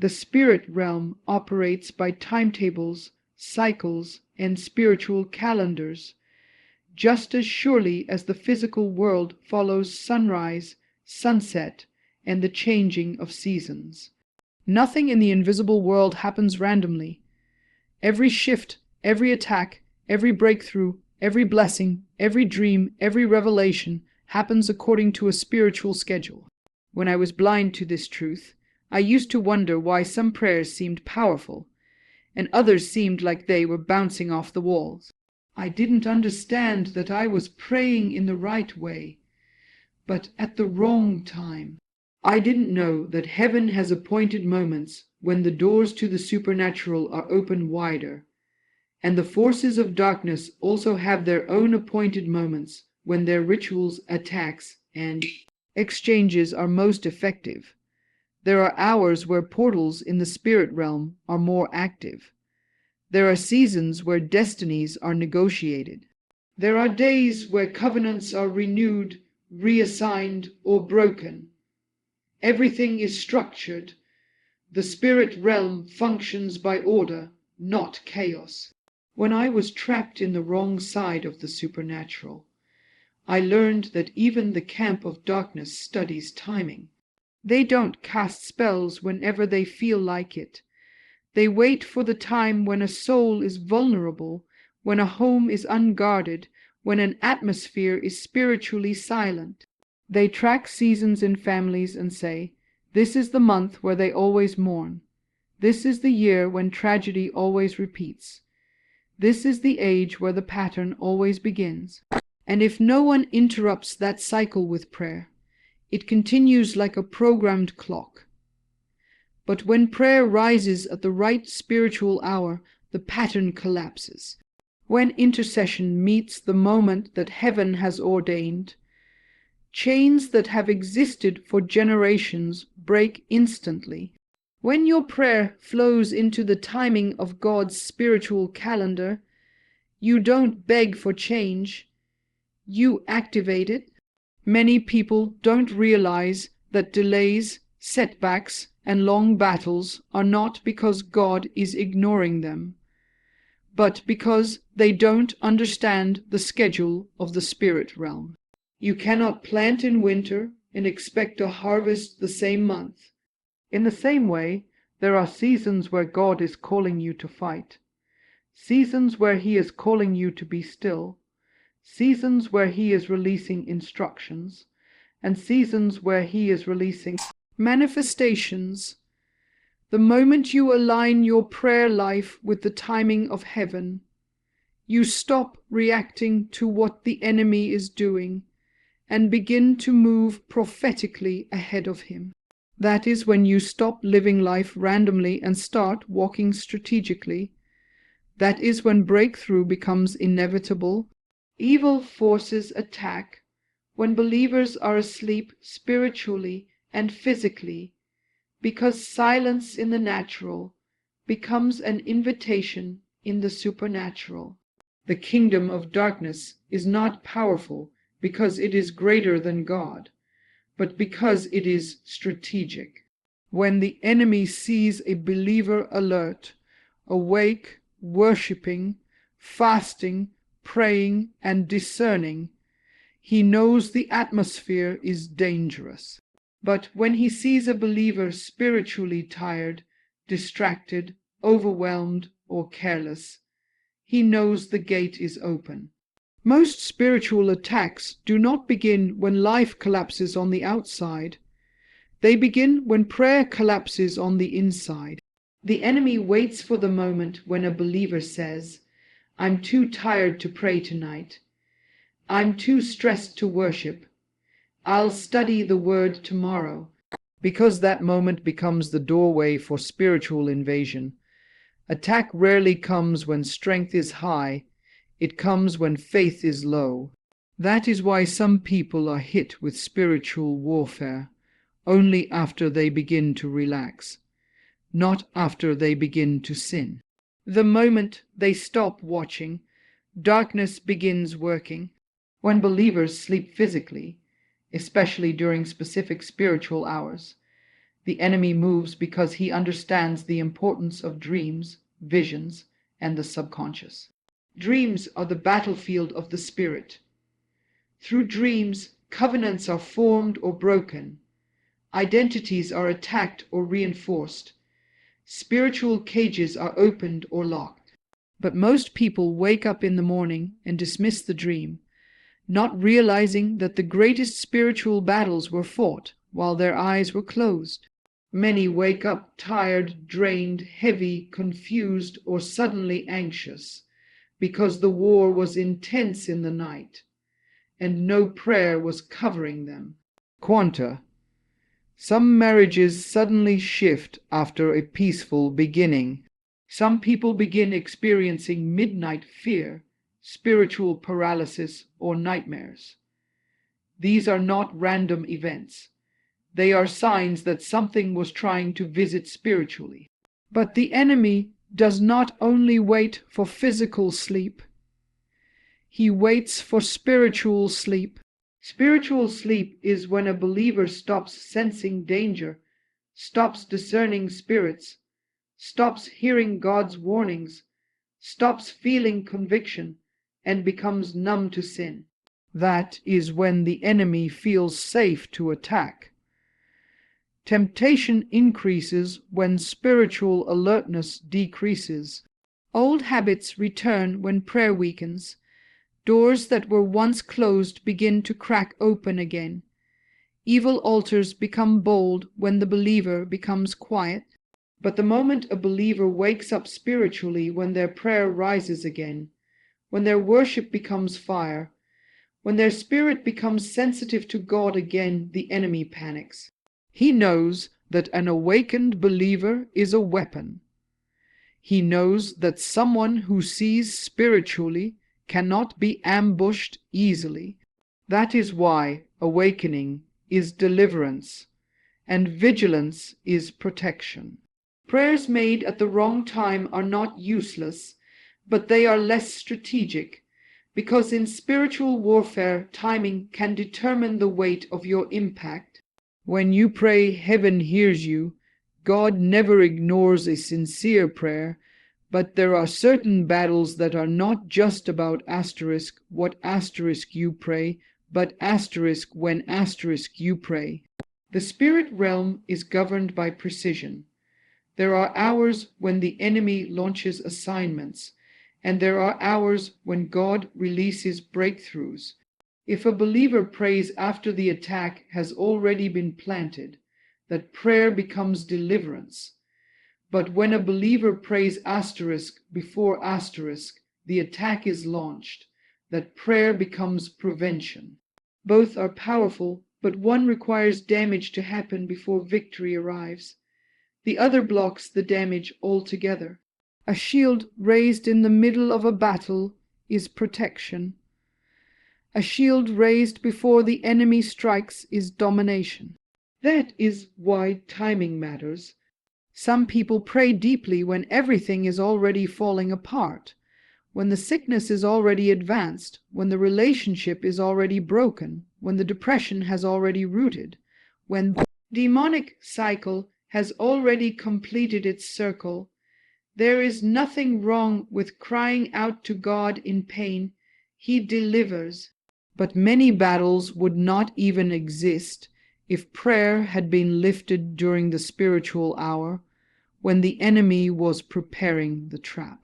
The spirit realm operates by timetables, cycles, and spiritual calendars, just as surely as the physical world follows sunrise, sunset, and the changing of seasons. Nothing in the invisible world happens randomly. Every shift, every attack, every breakthrough, every blessing, every dream, every revelation happens according to a spiritual schedule. When I was blind to this truth, I used to wonder why some prayers seemed powerful, and others seemed like they were bouncing off the walls. I didn't understand that I was praying in the right way, but at the wrong time. I didn't know that heaven has appointed moments when the doors to the supernatural are open wider, and the forces of darkness also have their own appointed moments when their rituals, attacks, and exchanges are most effective. There are hours where portals in the spirit realm are more active. There are seasons where destinies are negotiated. There are days where covenants are renewed, reassigned, or broken. Everything is structured. The spirit realm functions by order, not chaos. When I was trapped in the wrong side of the supernatural, I learned that even the camp of darkness studies timing. They don't cast spells whenever they feel like it. They wait for the time when a soul is vulnerable, when a home is unguarded, when an atmosphere is spiritually silent. They track seasons in families and say, this is the month where they always mourn. This is the year when tragedy always repeats. This is the age where the pattern always begins. And if no one interrupts that cycle with prayer, it continues like a programmed clock. But when prayer rises at the right spiritual hour, the pattern collapses. When intercession meets the moment that heaven has ordained, chains that have existed for generations break instantly. When your prayer flows into the timing of God's spiritual calendar, you don't beg for change, you activate it. Many people don't realize that delays, setbacks, and long battles are not because God is ignoring them, but because they don't understand the schedule of the spirit realm. You cannot plant in winter and expect to harvest the same month. In the same way, there are seasons where God is calling you to fight, seasons where He is calling you to be still, seasons where He is releasing instructions, and seasons where He is releasing manifestations. The moment you align your prayer life with the timing of heaven, you stop reacting to what the enemy is doing and begin to move prophetically ahead of him. That is when you stop living life randomly and start walking strategically. That is when breakthrough becomes inevitable. Evil forces attack when believers are asleep spiritually and physically, because silence in the natural becomes an invitation in the supernatural. The kingdom of darkness is not powerful because it is greater than God, but because it is strategic. When the enemy sees a believer alert, awake, worshiping, fasting, praying, and discerning, he knows the atmosphere is dangerous. But when he sees a believer spiritually tired, distracted, overwhelmed, or careless, he knows the gate is open. Most spiritual attacks do not begin when life collapses on the outside. They begin when prayer collapses on the inside. The enemy waits for the moment when a believer says, "I'm too tired to pray tonight. I'm too stressed to worship. I'll study the word tomorrow," because that moment becomes the doorway for spiritual invasion. Attack rarely comes when strength is high. It comes when faith is low. That is why some people are hit with spiritual warfare only after they begin to relax, not after they begin to sin. The moment they stop watching, darkness begins working. When believers sleep physically, especially during specific spiritual hours, The enemy moves because he understands the importance of dreams, visions, and the subconscious. Dreams are the battlefield of the spirit. Through dreams, covenants are formed or broken. Identities are attacked or reinforced. Spiritual cages are opened or locked. But most people wake up in the morning and dismiss the dream, not realizing that the greatest spiritual battles were fought while their eyes were closed. Many wake up tired, drained, heavy, confused, or suddenly anxious, because the war was intense in the night, and no prayer was covering them. Quanta. Some marriages suddenly shift after a peaceful beginning. Some people begin experiencing midnight fear, spiritual paralysis, or nightmares. These are not random events. They are signs that something was trying to visit spiritually. But the enemy does not only wait for physical sleep, he waits for spiritual sleep. Spiritual sleep is when a believer stops sensing danger, stops discerning spirits, stops hearing God's warnings, stops feeling conviction, and becomes numb to sin. That is when the enemy feels safe to attack. Temptation increases when spiritual alertness decreases. Old habits return when prayer weakens. Doors that were once closed begin to crack open again. Evil altars become bold when the believer becomes quiet. But the moment a believer wakes up spiritually, when their prayer rises again, when their worship becomes fire, when their spirit becomes sensitive to God again, the enemy panics. He knows that an awakened believer is a weapon. He knows that someone who sees spiritually cannot be ambushed easily. That is why awakening is deliverance, and vigilance is protection. Prayers made at the wrong time are not useless, but they are less strategic, because in spiritual warfare, timing can determine the weight of your impact. When you pray, heaven hears you. God never ignores a sincere prayer, but there are certain battles that are not just about asterisk what asterisk you pray, but asterisk when asterisk you pray. The spirit realm is governed by precision. There are hours when the enemy launches assignments, and there are hours when God releases breakthroughs. If a believer prays after the attack has already been planted, that prayer becomes deliverance. But when a believer prays asterisk before asterisk, the attack is launched, that prayer becomes prevention. Both are powerful, but one requires damage to happen before victory arrives. The other blocks the damage altogether. A shield raised in the middle of a battle is protection. A shield raised before the enemy strikes is domination. That is why timing matters. Some people pray deeply when everything is already falling apart, when the sickness is already advanced, when the relationship is already broken, when the depression has already rooted, when the demonic cycle has already completed its circle. There is nothing wrong with crying out to God in pain. He delivers. But many battles would not even exist if prayer had been lifted during the spiritual hour, when the enemy was preparing the trap.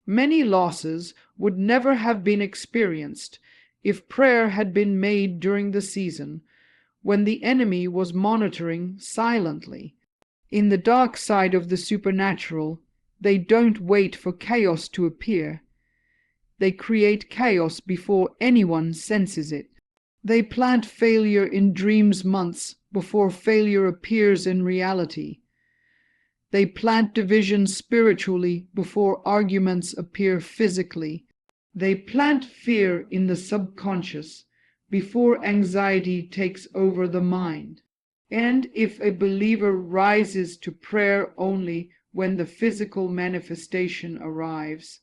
Many losses would never have been experienced if prayer had been made during the season, when the enemy was monitoring silently. In the dark side of the supernatural, they don't wait for chaos to appear. They create chaos before anyone senses it. They plant failure in dreams months before failure appears in reality. They plant division spiritually before arguments appear physically. They plant fear in the subconscious before anxiety takes over the mind. And if a believer rises to prayer only when the physical manifestation arrives,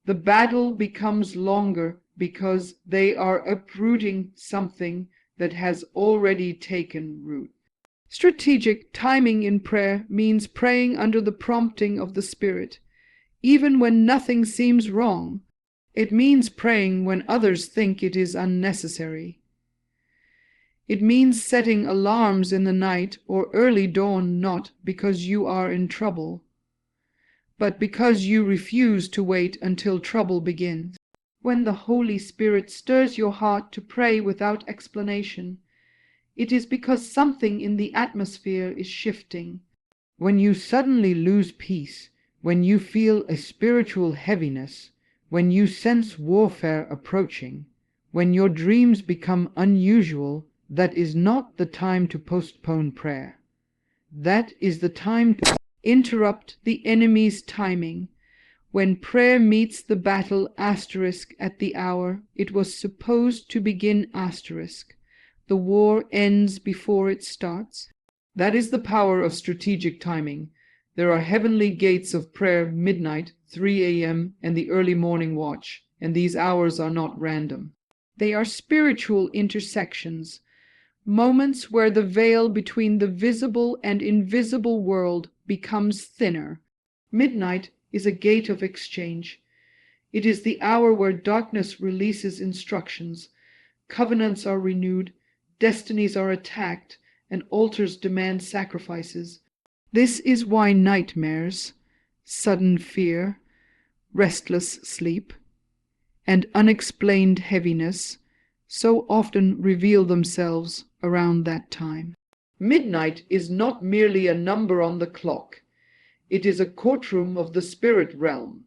the battle becomes longer because they are uprooting something that has already taken root. Strategic timing in prayer means praying under the prompting of the Spirit, even when nothing seems wrong. It means praying when others think it is unnecessary. It means setting alarms in the night or early dawn not because you are in trouble, but because you refuse to wait until trouble begins. When the Holy Spirit stirs your heart to pray without explanation, it is because something in the atmosphere is shifting. When you suddenly lose peace, when you feel a spiritual heaviness, when you sense warfare approaching, when your dreams become unusual, that is not the time to postpone prayer. That is the time to interrupt the enemy's timing. When prayer meets the battle asterisk at the hour it was supposed to begin asterisk, the war ends before it starts. That is the power of strategic timing. There are heavenly gates of prayer, midnight, 3 a.m., and the early morning watch, and these hours are not random. They are spiritual intersections, moments where the veil between the visible and invisible world becomes thinner. Midnight is a gate of exchange. It is the hour where darkness releases instructions, covenants are renewed, destinies are attacked, and altars demand sacrifices. This is why nightmares, sudden fear, restless sleep, and unexplained heaviness so often reveal themselves around that time. Midnight is not merely a number on the clock. It is a courtroom of the spirit realm.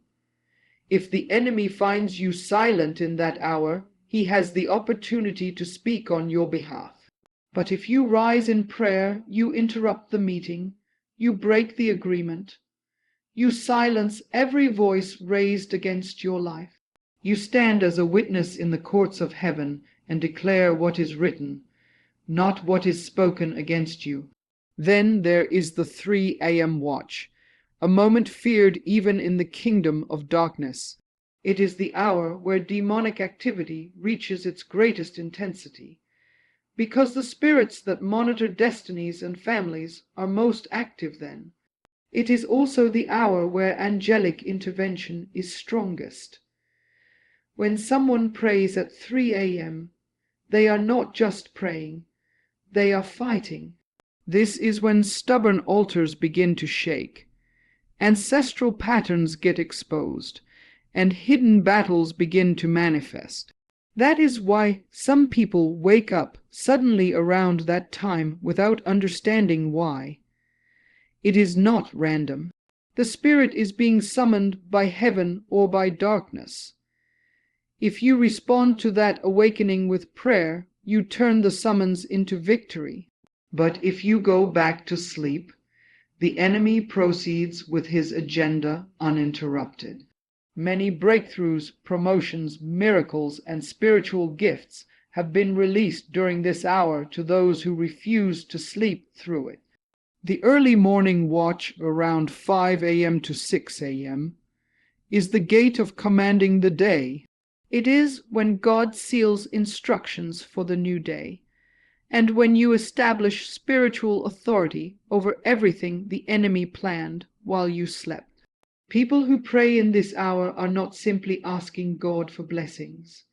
If the enemy finds you silent in that hour, he has the opportunity to speak on your behalf. But if you rise in prayer, you interrupt the meeting, you break the agreement, you silence every voice raised against your life. You stand as a witness in the courts of heaven and declare what is written, not what is spoken against you. Then there is the 3 a.m. watch, a moment feared even in the kingdom of darkness. It is the hour where demonic activity reaches its greatest intensity, because the spirits that monitor destinies and families are most active then. It is also the hour where angelic intervention is strongest. When someone prays at 3 a.m., they are not just praying, they are fighting. This is when stubborn altars begin to shake, ancestral patterns get exposed, and hidden battles begin to manifest. That is why some people wake up suddenly around that time without understanding why. It is not random. The spirit is being summoned by heaven or by darkness. If you respond to that awakening with prayer, you turn the summons into victory. But if you go back to sleep, the enemy proceeds with his agenda uninterrupted. Many breakthroughs, promotions, miracles, and spiritual gifts have been released during this hour to those who refuse to sleep through it. The early morning watch around 5 a.m. to 6 a.m. is the gate of commanding the day. It is when God seals instructions for the new day, and when you establish spiritual authority over everything the enemy planned while you slept. People who pray in this hour are not simply asking God for blessings.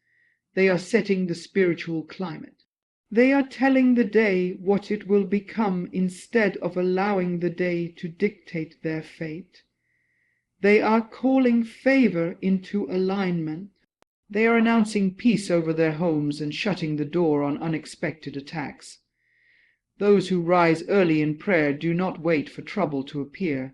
They are setting the spiritual climate. They are telling the day what it will become instead of allowing the day to dictate their fate. They are calling favor into alignment. They are announcing peace over their homes and shutting the door on unexpected attacks. Those who rise early in prayer do not wait for trouble to appear.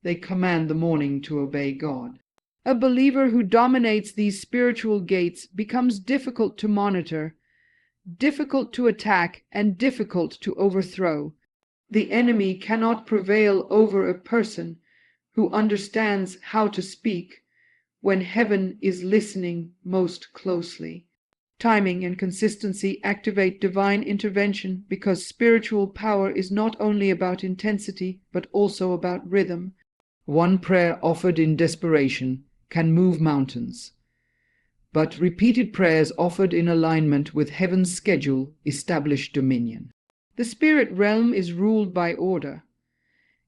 They command the morning to obey God. A believer who dominates these spiritual gates becomes difficult to monitor, difficult to attack, and difficult to overthrow. The enemy cannot prevail over a person who understands how to speak when heaven is listening most closely. Timing and consistency activate divine intervention because spiritual power is not only about intensity but also about rhythm. One prayer offered in desperation can move mountains, but repeated prayers offered in alignment with heaven's schedule establish dominion. The spirit realm is ruled by order,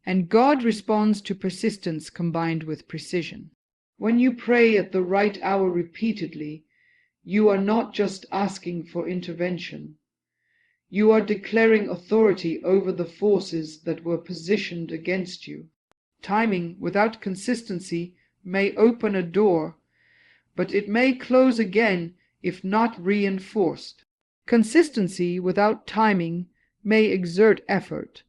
and God responds to persistence combined with precision. When you pray at the right hour repeatedly, you are not just asking for intervention. You are declaring authority over the forces that were positioned against you. Timing without consistency may open a door, but it may close again if not reinforced. Consistency without timing may exert effort,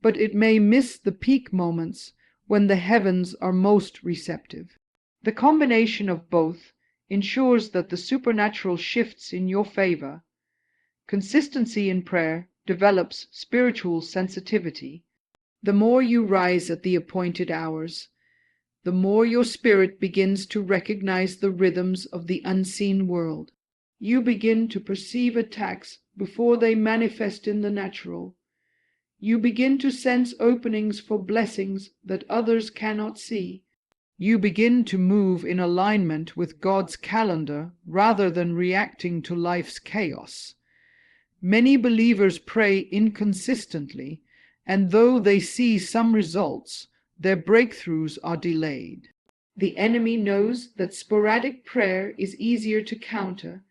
but it may miss the peak moments when the heavens are most receptive. The combination of both ensures that the supernatural shifts in your favor. Consistency in prayer develops spiritual sensitivity. The more you rise at the appointed hours, the more your spirit begins to recognize the rhythms of the unseen world. You begin to perceive attacks before they manifest in the natural. You begin to sense openings for blessings that others cannot see. You begin to move in alignment with God's calendar rather than reacting to life's chaos. Many believers pray inconsistently, and though they see some results, their breakthroughs are delayed. The enemy knows that sporadic prayer is easier to counter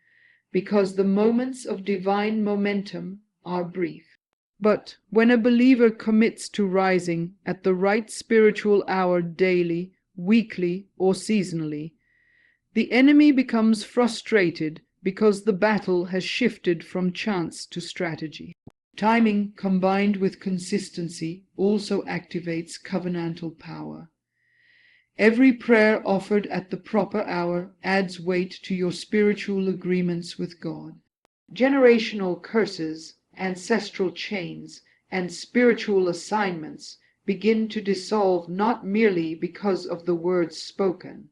because the moments of divine momentum are brief. But when a believer commits to rising at the right spiritual hour daily, weekly, or seasonally, the enemy becomes frustrated because the battle has shifted from chance to strategy. Timing combined with consistency also activates covenantal power. Every prayer offered at the proper hour adds weight to your spiritual agreements with God. Generational curses, ancestral chains, and spiritual assignments begin to dissolve not merely because of the words spoken,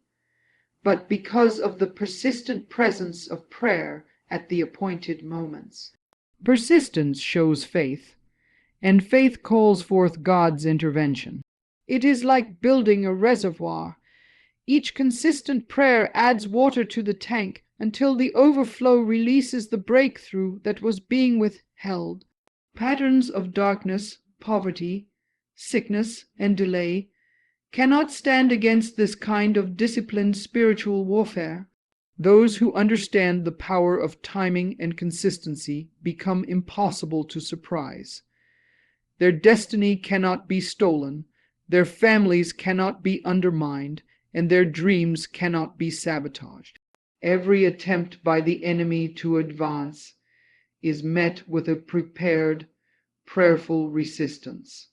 but because of the persistent presence of prayer at the appointed moments. Persistence shows faith, and faith calls forth God's intervention. It is like building a reservoir. Each consistent prayer adds water to the tank until the overflow releases the breakthrough that was being withheld. Patterns of darkness, poverty, sickness, and delay cannot stand against this kind of disciplined spiritual warfare. Those who understand the power of timing and consistency become impossible to surprise. Their destiny cannot be stolen, their families cannot be undermined, and their dreams cannot be sabotaged. Every attempt by the enemy to advance is met with a prepared, prayerful resistance.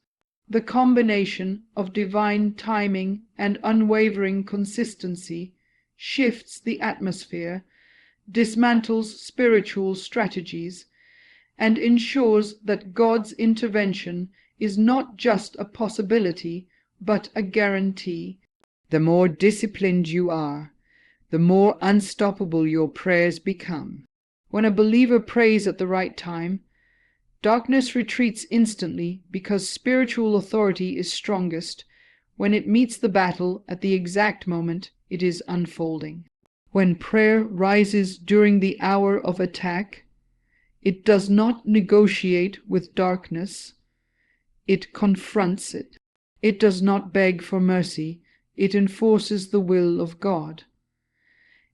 The combination of divine timing and unwavering consistency shifts the atmosphere, dismantles spiritual strategies, and ensures that God's intervention is not just a possibility, but a guarantee. The more disciplined you are, the more unstoppable your prayers become. When a believer prays at the right time, darkness retreats instantly because spiritual authority is strongest when it meets the battle at the exact moment it is unfolding. When prayer rises during the hour of attack, it does not negotiate with darkness, it confronts it. It does not beg for mercy, it enforces the will of God.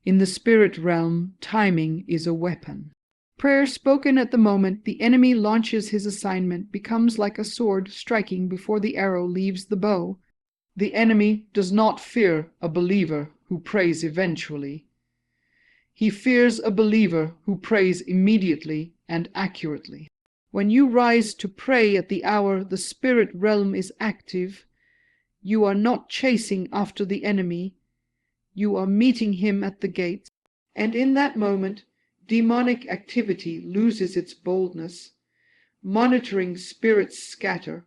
In the spirit realm, timing is a weapon. Prayer spoken at the moment the enemy launches his assignment becomes like a sword striking before the arrow leaves the bow. The enemy does not fear a believer who prays eventually. He fears a believer who prays immediately and accurately. When you rise to pray at the hour the spirit realm is active, you are not chasing after the enemy, you are meeting him at the gates, and in that moment demonic activity loses its boldness, monitoring spirits scatter,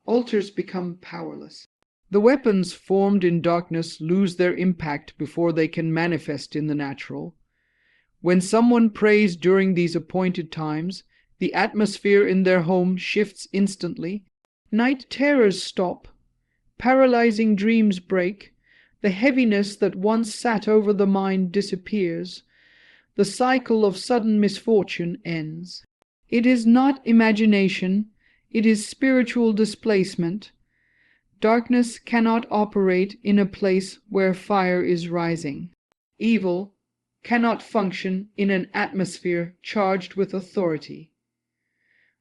altars become powerless. The weapons formed in darkness lose their impact before they can manifest in the natural. When someone prays during these appointed times, the atmosphere in their home shifts instantly. Night terrors stop, paralyzing dreams break, the heaviness that once sat over the mind disappears, the cycle of sudden misfortune ends. It is not imagination, it is spiritual displacement. Darkness cannot operate in a place where fire is rising. Evil cannot function in an atmosphere charged with authority.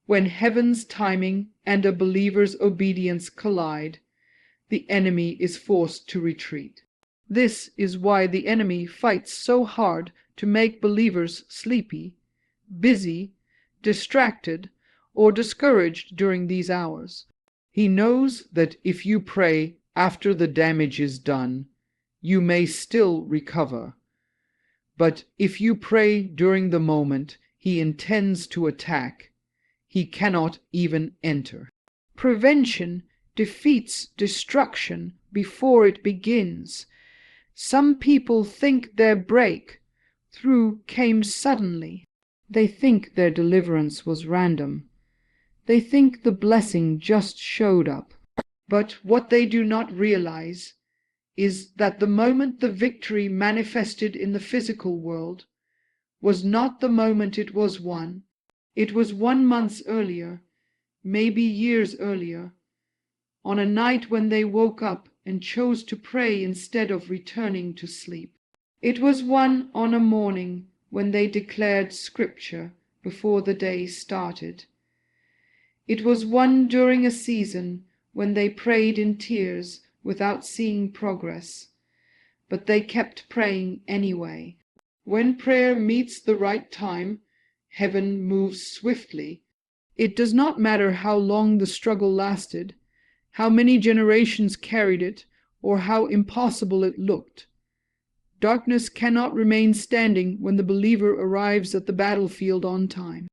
When heaven's timing and a believer's obedience collide, the enemy is forced to retreat. This is why the enemy fights so hard to make believers sleepy, busy, distracted, or discouraged during these hours. He knows that if you pray after the damage is done, you may still recover. But if you pray during the moment he intends to attack, he cannot even enter. Prevention defeats destruction before it begins. Some people think their breakthrough came suddenly. They think their deliverance was random. They think the blessing just showed up. But what they do not realize is that the moment the victory manifested in the physical world was not the moment it was won. It was won months earlier, maybe years earlier, on a night when they woke up and chose to pray instead of returning to sleep. It was won on a morning when they declared Scripture before the day started. It was won during a season when they prayed in tears without seeing progress, but they kept praying anyway. When prayer meets the right time, heaven moves swiftly. It does not matter how long the struggle lasted, how many generations carried it, or how impossible it looked. Darkness cannot remain standing when the believer arrives at the battlefield on time.